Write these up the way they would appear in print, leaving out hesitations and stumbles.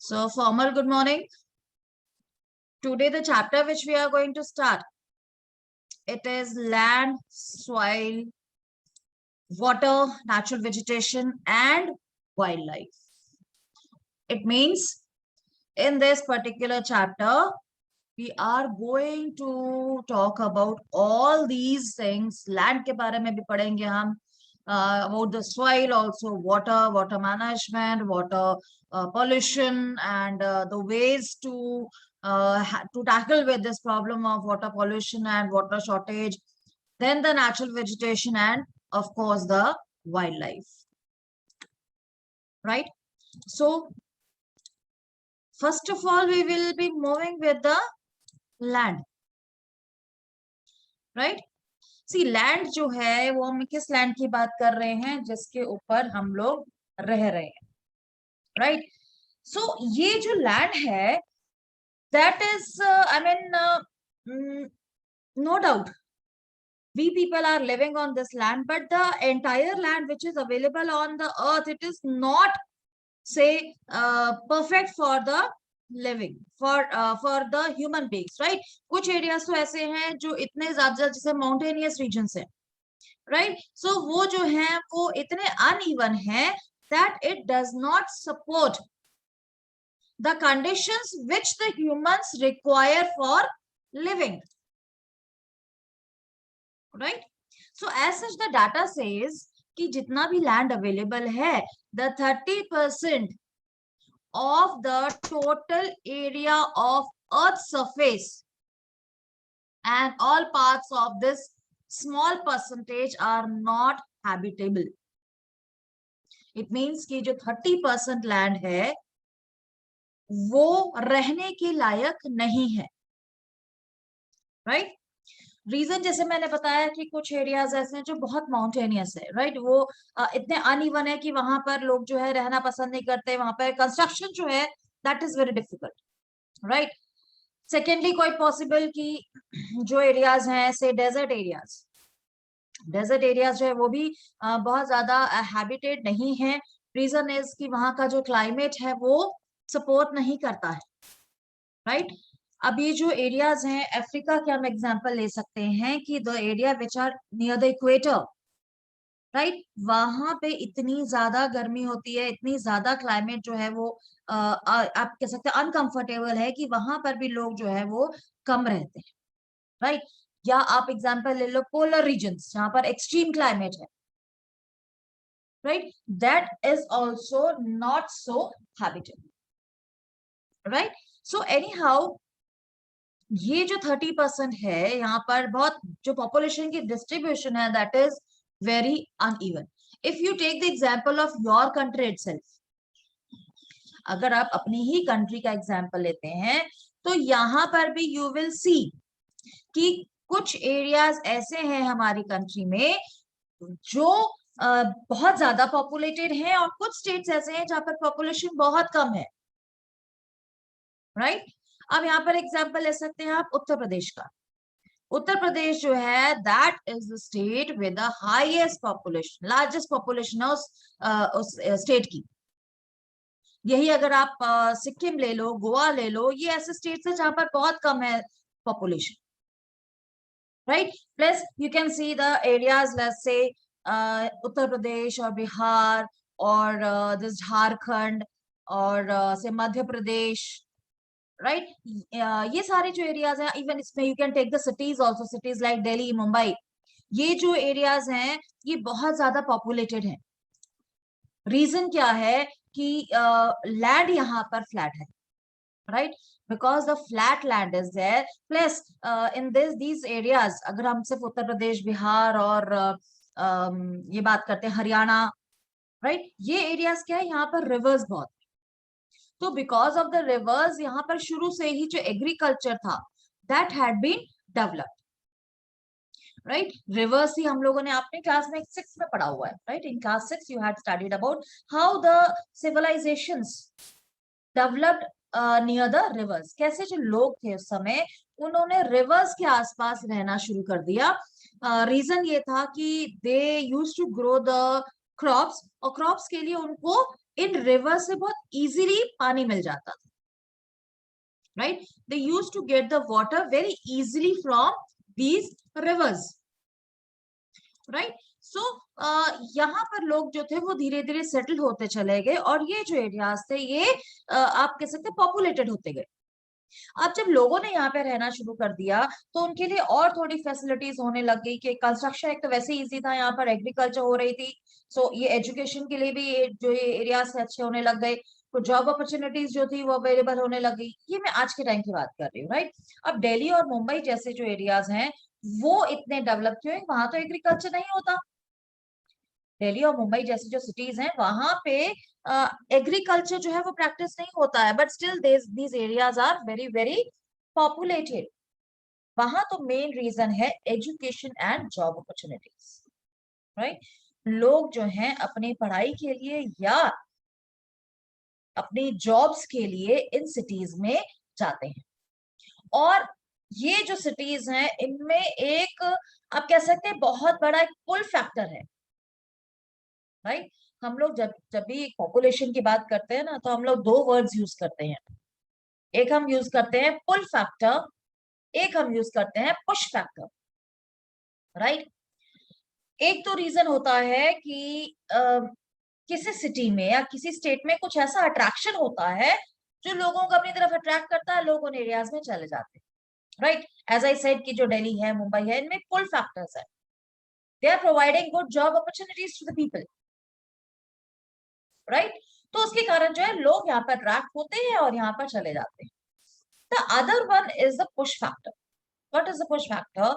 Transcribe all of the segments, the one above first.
So, formal good morning. Today, the chapter which we are going to start, it is land, soil, water, natural vegetation, and wildlife. It means in this particular chapter, we are going to talk about all these things. Land के बारे में भी पढ़ेंगे हम, about the soil also, water management, water pollution, and the ways to tackle with this problem of water pollution and water shortage, then the natural vegetation, and of course the wildlife. Right? So first of all, we will be moving with the land. Right? Sea land जो है वो हम किस land की बात कर रहे हैं, जिसके ऊपर हम लोग रह रहे हैं. राइट. सो ये जो लैंड है, that is I mean no doubt we people are living on this land, but the entire land which is available on the earth, it is not say perfect for the living, for the human beings. Right. कुछ areas तो ऐसे हैं जो इतने ज्यादा, जैसे mountainous regions है. Right. सो वो जो है वो इतने अनइवन है that it does not support the conditions which the humans require for living. Right. So as such the data says कि जितना भी land available है, the 30% of the total area of earth's surface and all parts of this small percentage are not habitable. It means कि जो 30% land है वो रहने के लायक नहीं है. राइट. रीजन जैसे मैंने बताया कि कुछ एरियाज ऐसे हैं जो बहुत माउंटेनियस है. राइट. वो इतने अनइवन है कि वहां पर लोग जो है रहना पसंद नहीं करते. वहां पर कंस्ट्रक्शन जो है that is very difficult. Right. Secondly कोई पॉसिबल कि जो एरियाज हैं से डेजर्ट एरियाज जो है वो भी बहुत ज्यादा हैबिटेट नहीं है. रीजन इज कि वहां का जो क्लाइमेट है वो सपोर्ट नहीं करता है. राइट. अब ये जो एरियाज हैं, अफ्रीका के हम एग्जांपल ले सकते हैं कि the area which are near the equator. Right. वहां पे इतनी ज्यादा गर्मी होती है, इतनी ज्यादा क्लाइमेट जो है वो आप कह सकते हैं अनकंफर्टेबल है कि वहां पर भी लोग जो है वो कम रहते हैं. राइट. या आप एग्जांपल ले लो पोलर रीजन्स जहां पर एक्सट्रीम क्लाइमेट है. Right. That is also not so habitable. Right. So any how ये जो 30% है यहाँ पर बहुत जो पॉपुलेशन की डिस्ट्रीब्यूशन है that is very uneven. If you take the example of your country itself, अगर आप अपनी ही कंट्री का एग्जांपल लेते हैं तो यहाँ पर भी यू विल सी कि कुछ एरियाज ऐसे हैं हमारी कंट्री में जो बहुत ज्यादा पॉपुलेटेड हैं और कुछ स्टेट्स ऐसे हैं जहां पर पॉपुलेशन बहुत कम है. राइट. अब यहाँ पर एग्जांपल ले सकते हैं आप उत्तर प्रदेश का. उत्तर प्रदेश जो है that is the state with the highest population, largest population है उस स्टेट की. यही अगर आप सिक्किम ले लो, गोवा ले लो, ये ऐसे स्टेट्स है जहां पर बहुत कम है population. Right. Plus you can see the areas let's say Uttar Pradesh और बिहार और दिस झारखंड और से मध्य प्रदेश. राइट. ये सारे जो एरियाज हैं, इवन इसमें you can take the cities also, cities like Delhi, Mumbai. ये जो एरियाज हैं ये बहुत ज्यादा पॉपुलेटेड हैं. रीजन क्या है कि लैंड यहाँ पर फ्लैट है. Right. Because the flat land is there. Plus in these areas, अगर हम सिर्फ उत्तर प्रदेश, बिहार और ये बात करते हैं हरियाणा. राइट. ये एरियाज क्या है, यहाँ पर रिवर्स बहुत. तो बिकॉज ऑफ द रिवर्स यहाँ पर शुरू से ही जो एग्रीकल्चर था that had been developed. Right. Rivers ही हम लोगों ने अपने क्लास में 6 में पढ़ा हुआ है. Right. In class 6 you had studied about how the civilisations developed near the rivers. कैसे जो लोग थे उस समय उन्होंने रिवर्स के आसपास रहना शुरू कर दिया. रीजन ये था कि they used to grow the crops, और क्रॉप्स के लिए उनको इन रिवर से बहुत इजीली पानी मिल जाता था, right? They used to get the water very easily from these rivers, right? So यहाँ पर लोग जो थे वो धीरे धीरे सेटल होते चले गए, और ये जो एरियाज थे ये आप कह सकते पॉपुलेटेड होते गए। अब जब लोगों ने यहाँ पे रहना शुरू कर दिया तो उनके लिए और थोड़ी फैसिलिटीज होने लग गई कि कंस्ट्रक्शन एक तो वैसे इजी था, यहाँ पर एग्रीकल्चर हो रही थी, सो ये एजुकेशन के लिए भी जो ये एरियाज अच्छे होने लग गए, तो जॉब अपॉर्चुनिटीज जो थी वो अवेलेबल होने लग गई। ये मैं आज के टाइम की बात कर रही हूँ, राइट? अब दिल्ली और मुंबई जैसे जो एरियाज हैं वो इतने डेवलप क्यों है? वहां तो एग्रीकल्चर नहीं होता। दिल्ली और मुंबई जैसी जो सिटीज हैं वहां पे एग्रीकल्चर जो है वो प्रैक्टिस नहीं होता है, but still these areas are very very populated. वहां तो मेन रीजन है education and job opportunities, right? लोग जो हैं अपनी पढ़ाई के लिए या अपनी जॉब्स के लिए इन सिटीज में जाते हैं। और ये जो सिटीज हैं इनमें एक आप कह सकते हैं बहुत बड़ा एक पुल फैक्टर है, राइट? हम लोग जब जब भी पॉपुलेशन की बात करते हैं ना तो हम लोग दो वर्ड्स यूज करते हैं। एक हम यूज करते हैं पुल फैक्टर, एक हम यूज करते हैं पुश फैक्टर, राइट? एक तो रीजन होता है कि किसी सिटी में या किसी स्टेट में कुछ ऐसा अट्रैक्शन होता है जो लोगों को अपनी तरफ अट्रैक्ट करता है, लोग उन एरियाज में चले जाते हैं, राइट? एज आई सेड कि जो दिल्ली है, मुंबई है, इनमें पुल फैक्टर्स है। They are providing good job opportunities to the people, right? तो उसके कारण जो है लोग यहाँ पर अट्रैक्ट होते हैं और यहाँ पर चले जाते हैं। The other one is the push factor. What is the push factor?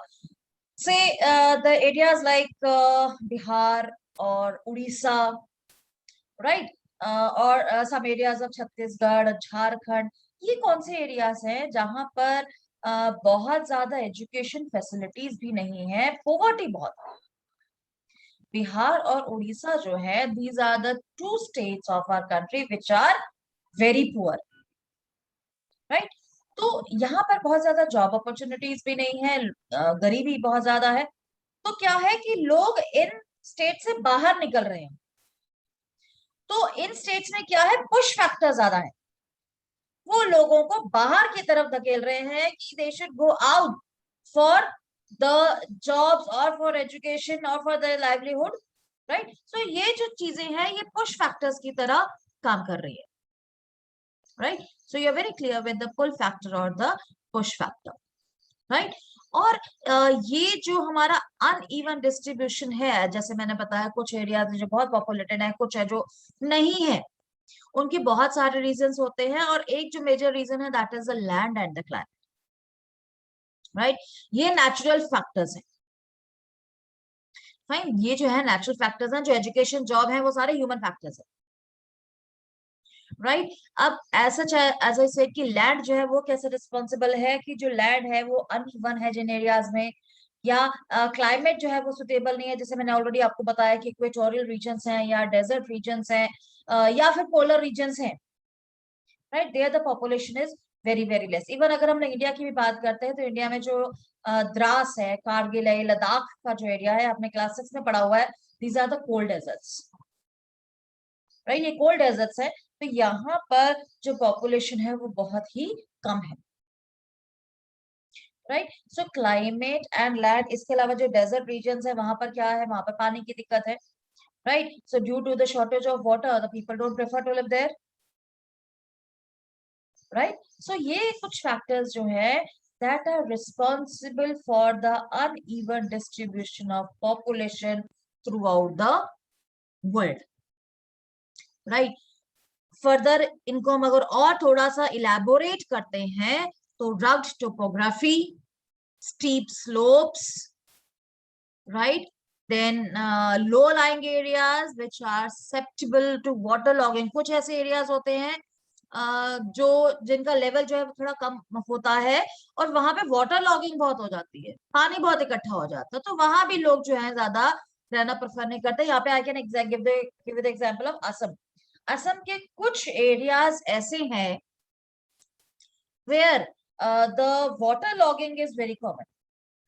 Say the areas like Bihar और उड़ीसा, राइट? और some areas of Chhattisgarh, Jharkhand, ये कौन से एरियाज हैं जहां पर बहुत ज्यादा एजुकेशन फैसिलिटीज भी नहीं है, पोवर्टी बहुत है। बिहार और उड़ीसा जो है, these are the two states of our country which are very poor, right? तो यहाँ पर बहुत ज्यादा जॉब अपॉर्चुनिटीज भी नहीं है, गरीबी बहुत ज्यादा है। तो क्या है कि लोग इन स्टेट से बाहर निकल रहे हैं। तो इन स्टेट्स में क्या है, पुश फैक्टर ज्यादा है, वो लोगों को बाहर की तरफ धकेल रहे हैं कि they should go out for the jobs और फॉर एजुकेशन और for the livelihood, right? So ये जो चीजें हैं ये पुश फैक्टर्स की तरह काम कर रही है, right? So you are very clear with the pull factor और द पुश फैक्टर, राइट? और ये जो हमारा अनइवन डिस्ट्रीब्यूशन है, जैसे मैंने बताया कुछ एरियाज जो बहुत पॉपुलेटेड है, कुछ है जो नहीं है, उनके बहुत सारे रीजंस होते हैं, और एक जो मेजर रीजन है that is the land and the climate, right? ये नेचुरल फैक्टर्स हैं, फाइन। ये जो है नेचुरल फैक्टर्स हैं, जो एजुकेशन जॉब है वो सारे ह्यूमन फैक्टर्स हैं, राइट? अब ऐसा एज आई सेड कि लैंड जो है वो कैसे रिस्पॉन्सिबल है कि जो लैंड है वो अनइवन है जिन एरियाज में, या क्लाइमेट जो है वो सुटेबल नहीं है, जैसे मैंने ऑलरेडी आपको बताया कि इक्वेटोरियल रीजन्स हैं या डेजर्ट रीजन्स हैं, या फिर पोलर रीजन्स हैं, right? There the population is very very less. Even अगर हम इंडिया की भी बात करते हैं तो इंडिया में जो द्रास है, कारगिल है, लद्दाख का जो एरिया है, आपने क्लास 6 में पढ़ा हुआ है, these are the cold deserts, right? ये कोल्ड डेजर्ट्स है, तो यहाँ पर जो पॉपुलेशन है वो बहुत ही कम है, right? So climate and land, इसके अलावा जो डेजर्ट रीजन्स है वहां पर क्या है, वहां पर पानी की दिक्कत है, right? So due to the shortage of water the people don't prefer to live there, right? So ये कुछ फैक्टर्स जो है that are responsible for the uneven distribution of population throughout the world, right? Further इनको हम अगर और थोड़ा सा इलेबोरेट करते हैं तो rugged topography, steep slopes, right? Then low-lying areas which are susceptible to waterlogging. कुछ ऐसे एरियाज होते हैं जो जिनका लेवल जो है वो थोड़ा कम होता है, और वहां पे वाटर लॉगिंग बहुत हो जाती है, पानी बहुत इकट्ठा हो जाता है, तो वहां भी लोग जो है ज्यादा रहना प्रेफर नहीं करते। यहाँ पे I can give the example of Assam. Assam के कुछ एरियाज ऐसे हैं where the water logging is very common,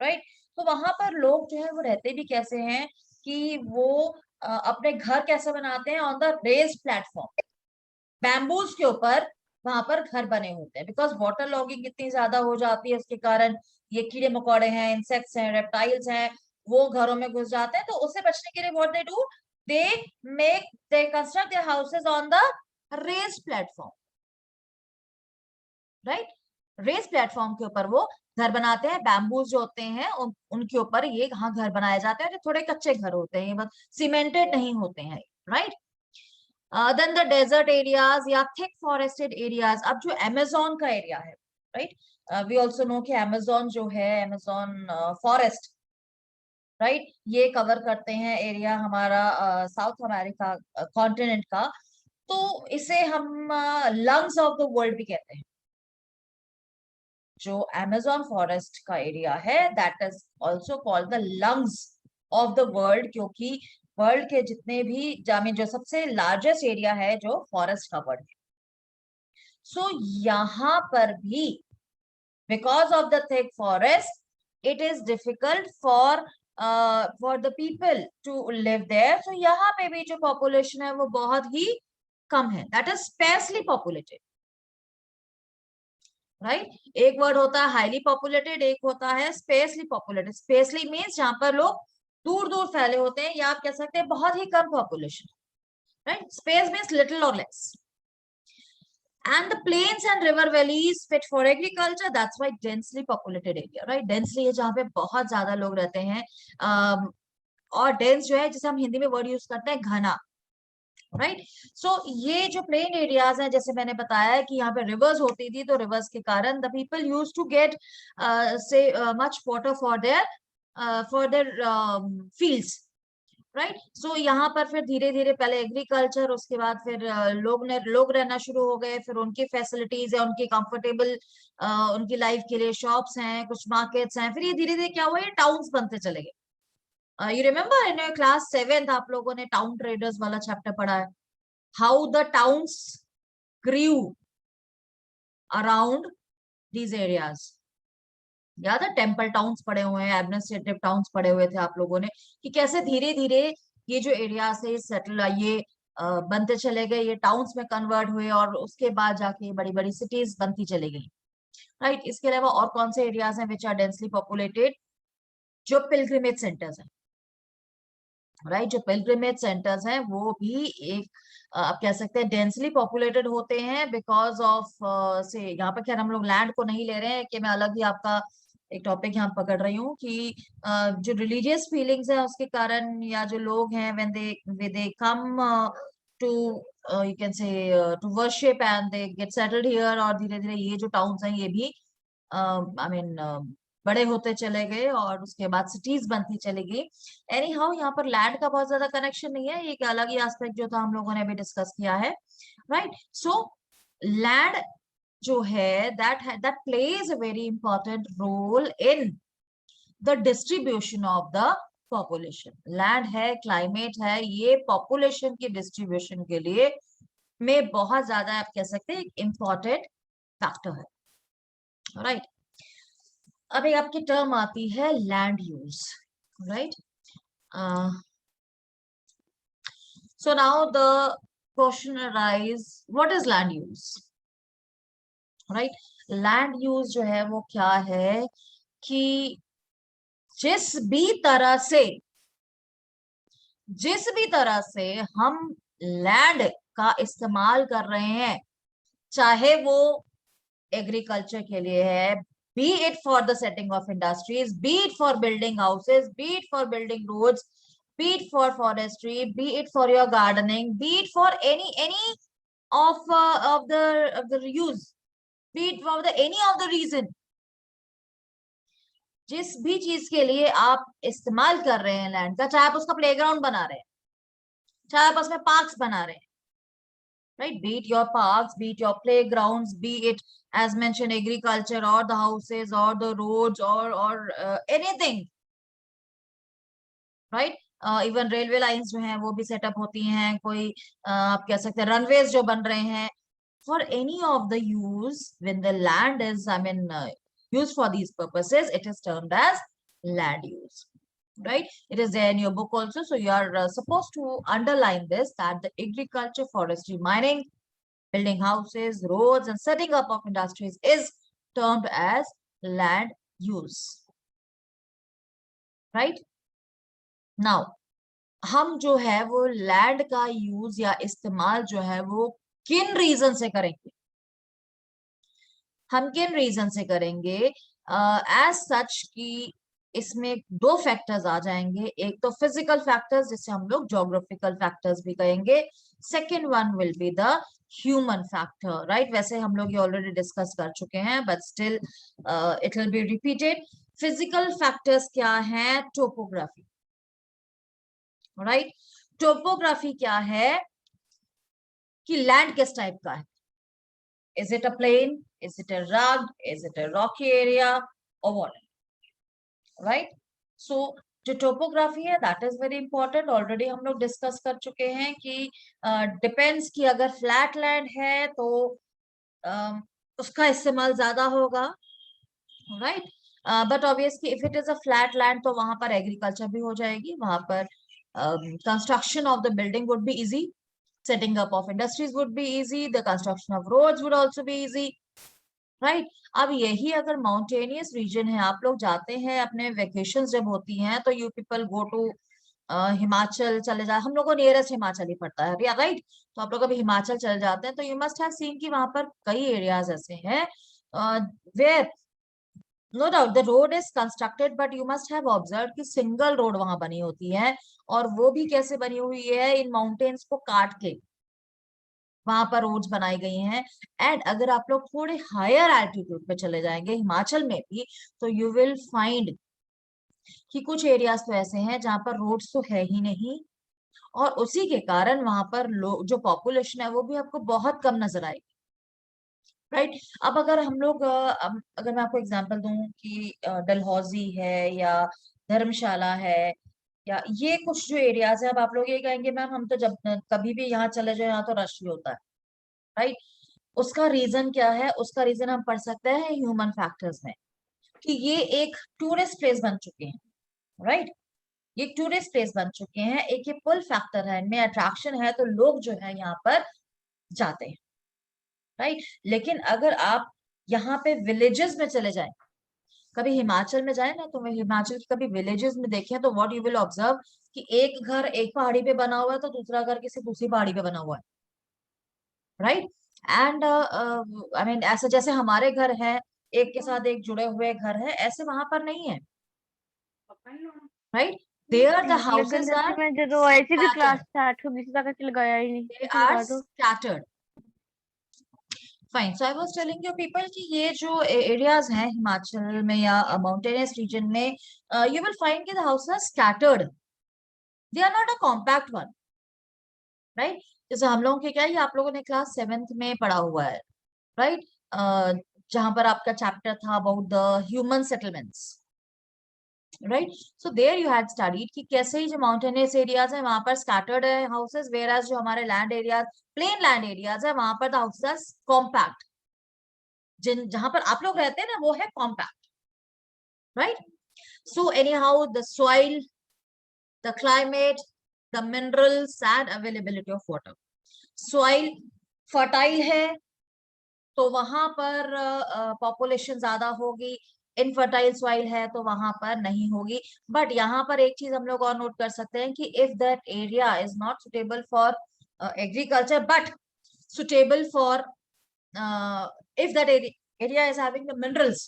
right? तो वहां पर लोग जो है वो रहते भी कैसे हैं कि वो अपने घर कैसे बनाते हैं, on the raised platform, bamboos के ऊपर वहां पर घर बने होते हैं, बिकॉज वाटर लॉगिंग इतनी ज्यादा हो जाती है उसके कारण ये कीड़े मकोड़े हैं, इंसेक्ट्स हैं, रेप्टाइल्स हैं, वो घरों में घुस जाते हैं। तो उससे बचने के लिए what they do, they construct their houses on the raised platform, right. Raised platform के ऊपर वो घर बनाते हैं, बैम्बूज जो होते हैं उनके ऊपर ये यहाँ घर बनाए जाते हैं, जो थोड़े कच्चे घर होते हैं, ये बस सीमेंटेड नहीं होते हैं, right. Then the desert areas या थिक फॉरेस्टेड एरियाज, अब जो अमेजोन का एरिया है, राइट, वी ऑल्सो नो कि अमेजोन जो है, अमेजोन फॉरेस्ट, राइट, ये कवर करते हैं एरिया हमारा साउथ अमेरिका कॉन्टिनेंट का, तो इसे हम लंग्स ऑफ द वर्ल्ड भी कहते हैं। जो अमेजोन फॉरेस्ट का एरिया है, that is also called the lungs of the world, क्योंकि वर्ल्ड के जितने भी जो सबसे लार्जेस्ट एरिया है जो फॉरेस्ट कवर्ड है। सो यहाँ पर भी because of the thick forest it is difficult for the people to live there. So यहाँ पे भी जो पॉपुलेशन है वो बहुत ही कम है, that is sparsely populated, right. एक वर्ड होता है हाईली पॉपुलेटेड, एक होता है स्पेसली पॉपुलेटेड। स्पेसली मीन्स जहां पर लोग दूर दूर फैले होते हैं, या आप कह सकते हैं बहुत ही कम population, right. Space means little और less. And the plains and river valleys fit for agriculture, that's why densely populated area, right। densely है जहाँ पे बहुत ज्यादा लोग रहते हैं, और dense जो है जिसे हम हिंदी में वर्ड यूज करते हैं घना, राइट। सो ये जो प्लेन एरियाज हैं, जैसे मैंने बताया कि यहाँ पे रिवर्स होती थी, तो रिवर्स के कारण the people use to get so much water for their fields, right. So यहाँ पर फिर धीरे धीरे पहले एग्रीकल्चर, उसके बाद फिर लोग रहना शुरू हो गए, फिर उनकी फैसिलिटीज है, उनकी कंफर्टेबल उनकी लाइफ के लिए शॉप्स हैं, कुछ मार्केट्स हैं, फिर ये धीरे धीरे क्या हुआ, ये टाउन्स बनते चले गए। You remember in class 7th आप लोगों ने टाउन ट्रेडर्स वाला चैप्टर पढ़ा है, how the towns grew around these areas. याद है, टेम्पल टाउन्स पड़े हुए हैं, एडमिनिस्ट्रेटिव टाउन्स पड़े हुए थे आप लोगों ने, कि कैसे धीरे धीरे ये जो एरिया से सेटल ये बनते चले गए, ये टाउन्स में कन्वर्ट हुए, और उसके बाद जाके बड़ी बड़ी सिटीज बनती चली गई, राइट। इसके अलावा और कौन से एरियाज हैं विच आर डेंसली पॉपुलेटेड, जो पिलग्रिमेज सेंटर्स हैं, राइट। जो पिलग्रिमेज सेंटर्स हैं वो भी एक आप कह सकते हैं डेंसली पॉपुलेटेड होते हैं, बिकॉज ऑफ से यहाँ पर खैर हम लोग लैंड को नहीं ले रहे हैं, कि मैं अलग ही आपका एक टॉपिक यहाँ पकड़ रही हूँ, कि जो रिलीजियस फीलिंग्स है उसके कारण, या जो लोग हैं when they come to you can say to worship and they get settled here, और धीरे धीरे ये जो टाउन्स हैं ये भी आई मीन बड़े होते चले गए, और उसके बाद सिटीज बनती चली गई। एनी हाउ यहाँ पर लैंड का बहुत ज्यादा कनेक्शन नहीं है, एक अलग ही एस्पेक्ट जो था हम लोगों ने अभी डिस्कस किया है, राइट। सो लैंड जो है that plays a very important role in the distribution of the population। Land है, क्लाइमेट है, ये पॉपुलेशन की डिस्ट्रीब्यूशन के लिए में बहुत ज्यादा आप कह सकते हैं एक इम्पोर्टेंट फैक्टर है, राइट। अब एक आपकी टर्म आती है land use, right. So now the question arise, what is land use, right. Land use जो है वो क्या है, कि जिस भी तरह से हम लैंड का इस्तेमाल कर रहे हैं, चाहे वो एग्रीकल्चर के लिए है, be it for the setting of industries, be it for building houses, be it for building roads, be it for forestry, be it for your gardening, be it for any of the use, be it for any of the reason, जिस भी चीज के लिए आप इस्तेमाल कर रहे हैं लैंड का, चाहे आप उसका प्लेग्राउंड बना रहे हैं, चाहे आप उसमें पार्क्स बना रहे हैं, right, be it your parks, be it your playgrounds, be it as mentioned agriculture or the houses or the roads or anything, right। Even railway lines जो हैं वो भी सेटअप होती हैं, कोई आप कह सकते हैं रनवेज जो बन रहे हैं, for any of the use when the land is used for these purposes, it is termed as land use, right? It is there in your book also. So you are supposed to underline this, that the agriculture, forestry, mining, building houses, roads, and setting up of industries is termed as land use, right? Now, हम जो है वो land का use या इस्तेमाल जो है वो किन रीजन से करेंगे, हम किन रीजन से करेंगे एज सच कि इसमें दो फैक्टर्स आ जाएंगे, एक तो फिजिकल फैक्टर्स जिसे हम लोग ज्योग्राफिकल फैक्टर्स भी कहेंगे, second one will be the human factor, right? वैसे हम लोग ये ऑलरेडी डिस्कस कर चुके हैं but still it will be repeated. Physical factors क्या है? Topography, right? टोपोग्राफी क्या है कि लैंड किस टाइप का है, is it a plain, is it a rugged, is it a rocky area or what, right? So जो टोपोग्राफी है that is very important, already हम लोग डिस्कस कर चुके हैं कि डिपेंड्स कि अगर फ्लैट लैंड है तो उसका इस्तेमाल ज्यादा होगा, right? But obviously if it is a flat land तो वहां पर एग्रीकल्चर भी हो जाएगी, वहां पर construction of the building would be easy, setting up of industries would be easy, the construction of roads would also be easy, right? अब यही अगर माउंटेनियस रीजन है, आप लोग जाते हैं अपने वेकेशंस जब होती हैं तो you people go to Himachal चले जाए, हम लोग को नियरेस्ट हिमाचल ही पड़ता है, राइट? तो आप लोग अभी हिमाचल चले जाते हैं तो यू मस्ट हैव सीन कि वहां पर कई एरियाज ऐसे हैं where no doubt the road is constructed but you must have observe कि सिंगल रोड वहां बनी होती है, और वो भी कैसे बनी हुई है? इन माउंटेन्स को काट के वहां पर रोड्स बनाई गई हैं। एंड अगर आप लोग थोड़े हायर एल्टीट्यूड पे चले जाएंगे हिमाचल में भी तो यू विल फाइंड कि कुछ एरियाज तो ऐसे हैं जहां पर रोड्स तो है ही नहीं, और उसी के कारण वहां पर लोग जो पॉपुलेशन है वो भी आपको बहुत कम नजर आएगी, राइट? अब अगर हम लोग अगर मैं आपको एग्जांपल दूं कि डलहौजी है या धर्मशाला है या ये कुछ जो एरियाज है, अब आप लोग ये कहेंगे मैम हम तो जब कभी भी यहाँ चले जाए यहाँ तो रश ही होता है, राइट? उसका रीजन क्या है? उसका रीजन हम पढ़ सकते हैं ह्यूमन फैक्टर्स में, कि ये एक टूरिस्ट प्लेस बन चुके हैं, राइट? ये टूरिस्ट प्लेस बन चुके हैं, एक ये पुल फैक्टर है, इनमें अट्रैक्शन है तो लोग जो है यहाँ पर जाते हैं, राइट? लेकिन अगर आप यहाँ पे विलेजेस में चले जाएं, कभी हिमाचल में जाए ना तो मैं हिमाचल की कभी विलेजेस में देखें तो व्हाट यू विल ऑब्जर्व कि एक घर एक पहाड़ी पे बना हुआ है तो दूसरा घर किसी दूसरी पहाड़ी पे बना हुआ है, राइट? एंड आई मीन ऐसे जैसे हमारे घर है एक के साथ एक जुड़े हुए घर है, ऐसे वहां पर नहीं है, right? There the houses are जो ऐसे भी क्लास स्टार्ट हो किसी का चल गया ही नहीं, they are scattered. Fine, so I was telling you people कि ये जो एरियाज हैं हिमाचल में या माउंटेनियस रीजन में यू विल फाइंड कि the houses are scattered, they are not a compact one, right? जैसे हम लोगों के क्या है, ये आप लोगों ने क्लास 7th में पढ़ा हुआ है, राइट? जहां पर आपका चैप्टर था about the human settlements, right? So there you had studied कि कैसे ही जो माउंटेनियस एरियाज है वहां पर स्कैटर्ड है हाउसेस, वेयर एज जो हमारे land areas plain land areas है वहां पर द हाउसेस आर कॉम्पैक्ट, जिन जहां पर आप लोग रहते हैं ना वो है compact, right? So anyhow the soil, the climate, the minerals and availability of water, soil fertile है तो वहां पर पॉपुलेशन ज्यादा होगी, इनफर्टाइल सॉइल है तो वहां पर नहीं होगी। बट यहाँ पर एक चीज हम लोग और नोट कर सकते हैं कि if that area is not suitable for agriculture but suitable for if that area is having the minerals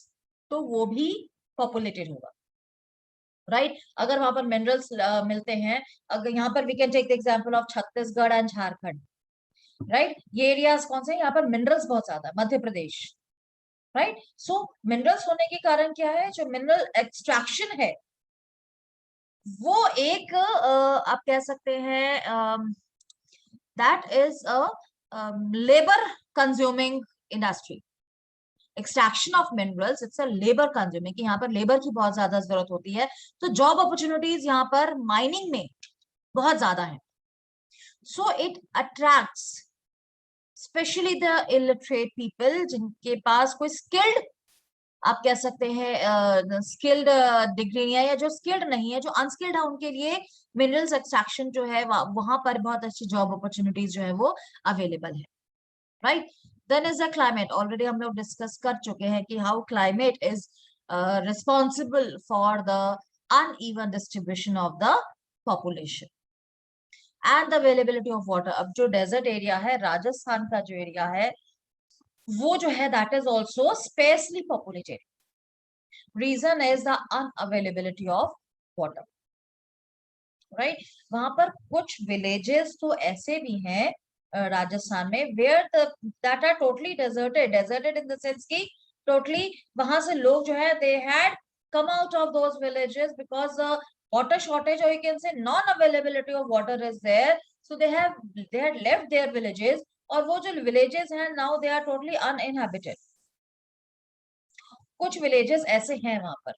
तो वो भी पॉपुलेटेड होगा, राइट? अगर वहां पर मिनरल्स मिलते हैं, अगर यहाँ पर we can take the example of Chhattisgarh and Jharkhand, right? ये एरियाज कौन से हैं? यहाँ पर मिनरल्स बहुत ज्यादा है, मध्य प्रदेश, राइट? सो मिनरल्स होने के कारण क्या है, जो मिनरल एक्सट्रैक्शन है वो एक आप कह सकते हैं that is a labour consuming industry. Extraction of minerals it's a labour consuming, कि यहाँ पर लेबर की बहुत ज्यादा जरूरत होती है, तो जॉब अपॉर्चुनिटीज यहाँ पर माइनिंग में बहुत ज्यादा है। So it attracts specially the illiterate people, जिनके पास कोई स्किल्ड आप कह सकते हैं स्किल्ड डिग्रियां, या जो स्किल्ड नहीं है, जो अनस्किल्ड है, उनके लिए मिनरल्स एक्सट्रैक्शन जो है वहां पर बहुत अच्छी जॉब अपॉर्चुनिटीज जो है वो अवेलेबल है, right. Then is the climate, already हम लोग डिस्कस कर चुके हैं कि how climate is responsible for the uneven distribution of the population and the availability of water. अब जो डेजर्ट एरिया है, राजस्थान का जो एरिया है, वो जो है that is also sparsely populated. Reason is the unavailability of water, right. वहां पर कुछ विलेजेस तो ऐसे भी हैं राजस्थान में where that are totally deserted, deserted in the sense की टोटली वहां से लोग जो है they had come out of those villages because the water shortage, or you can say non availability of water is there, so they had left their villages, और वो जो villages हैं now they are totally uninhabited। कुछ villages ऐसे हैं वहां पर,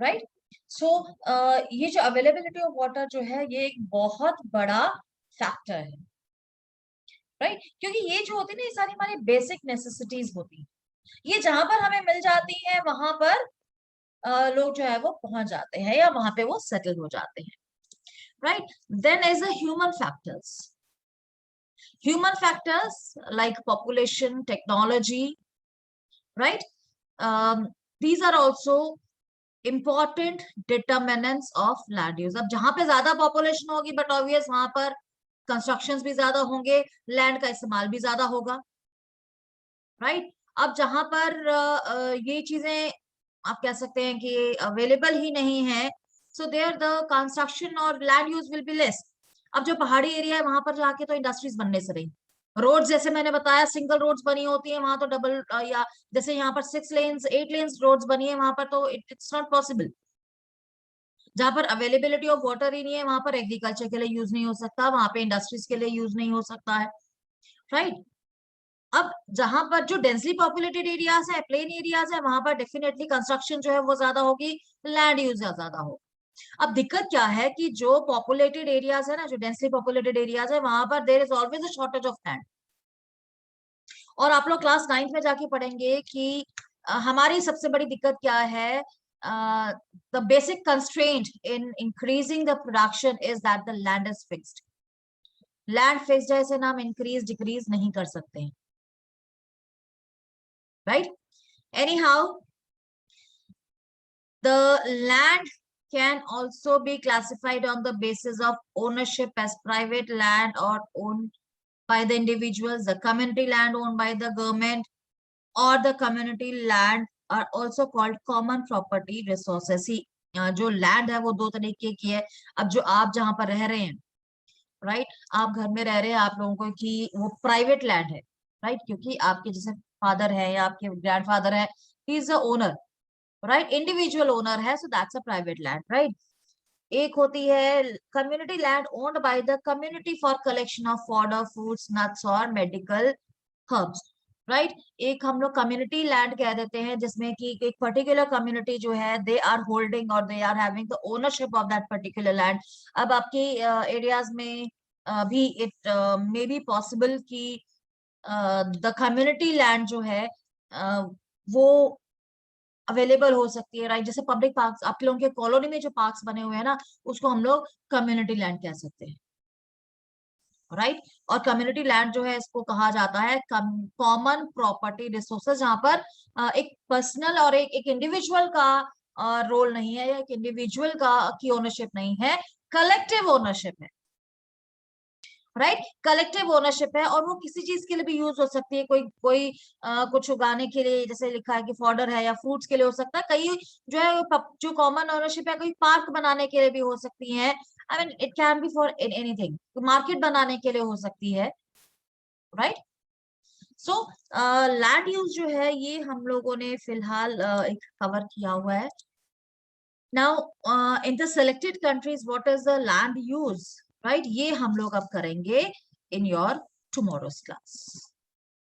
right. So ये जो अवेलेबिलिटी ऑफ वाटर जो है ये एक बहुत बड़ा फैक्टर है, राइट। क्योंकि ये जो होती है ना, ये सारी हमारी बेसिक नेसेसिटीज होती है, ये जहां पर हमें मिल जाती है वहां पर लोग जो है वो पहुंच जाते हैं या वहां पे वो सेटल हो जाते हैं, right. Then as a human factors like population, technology, right, these are also important determinants of land use। अब जहां पे ज्यादा पॉपुलेशन होगी बट ऑब्वियस वहां पर कंस्ट्रक्शंस भी ज्यादा होंगे, लैंड का इस्तेमाल भी ज्यादा होगा, राइट। अब जहां पर ये चीजें आप कह सकते हैं कि अवेलेबल ही नहीं है, सो देयर द कंस्ट्रक्शन और land use will be less. अब जो पहाड़ी एरिया है वहां पर जाके तो इंडस्ट्रीज बनने से रही, रोड जैसे मैंने बताया सिंगल रोड्स बनी होती है, वहां तो डबल या जैसे यहाँ पर 6 लेन्स 8 लेन्स रोड्स बनी है, वहां पर तो इट्स नॉट पॉसिबल। जहां पर अवेलेबिलिटी ऑफ वाटर ही नहीं है वहां पर एग्रीकल्चर के लिए यूज नहीं हो सकता, वहां पे इंडस्ट्रीज के लिए यूज नहीं हो सकता है, राइट। अब जहां पर जो डेंसली पॉपुलेटेड एरियाज है, प्लेन एरियाज है, वहां पर डेफिनेटली कंस्ट्रक्शन जो है वो ज्यादा होगी, लैंड यूज ज्यादा होगा। अब दिक्कत क्या है कि जो पॉपुलेटेड एरियाज है ना, जो डेंसली पॉपुलेटेड एरियाज है, वहां पर there is always a shortage of land. और आप लोग क्लास 9th में जाके पढ़ेंगे कि हमारी सबसे बड़ी दिक्कत क्या है, the basic constraint in increasing the production is that the land is fixed. Land fixed है, इसे हम इंक्रीज डिक्रीज नहीं कर सकते हैं, right. Anyhow the land can also be classified on the basis of ownership as private land or owned by the individuals, the community land owned by the government, or the community land are also called common property resources। ही जो land है वो दो तरीके की है। अब जो आप जहां पर रह रहे हैं, राइट, आप घर में रह रहे हैं, आप लोगों को कि वो प्राइवेट लैंड है, राइट, क्योंकि आपके जैसे फादर है या आपके ग्रैंडफादर है, he is the owner, right, individual owner है, so that's a private land, right. एक होती है community land owned by the community for collection of fodder, foods, nuts और मेडिकल हर्ब्स, राइट। एक हम लोग कम्युनिटी लैंड कह देते हैं जिसमें कि एक पर्टिकुलर कम्युनिटी जो है दे आर होल्डिंग और they are having the ownership of that particular land. अब आपके एरियाज में भी इट मे बी पॉसिबल कि द कम्युनिटी लैंड जो है वो अवेलेबल हो सकती है, राइट। जैसे पब्लिक पार्क्स, आप लोगों के कॉलोनी में जो पार्क्स बने हुए हैं ना, उसको हम लोग कम्युनिटी लैंड कह सकते हैं, राइट। और कम्युनिटी लैंड जो है इसको कहा जाता है कॉमन प्रॉपर्टी रिसोर्सेज, जहां पर एक पर्सनल और एक इंडिविजुअल का रोल नहीं है, या एक इंडिविजुअल का की ओनरशिप नहीं है, कलेक्टिव ओनरशिप है, राइट। कलेक्टिव ओनरशिप है और वो किसी चीज के लिए भी यूज हो सकती है, कोई कोई कुछ उगाने के लिए, जैसे लिखा है कि फॉडर है, या फ्रूट्स के लिए हो सकता है, कई जो है जो कॉमन ओनरशिप है कोई पार्क बनाने के लिए भी हो सकती है, I mean it can be for anything, market बनाने के लिए हो सकती है, राइट। सो लैंड यूज जो है ये हम लोगों ने फिलहाल एक कवर किया हुआ है। Now in the selected countries what is the land use, right, ये हम लोग अब करेंगे इन योर टुमारोज क्लास।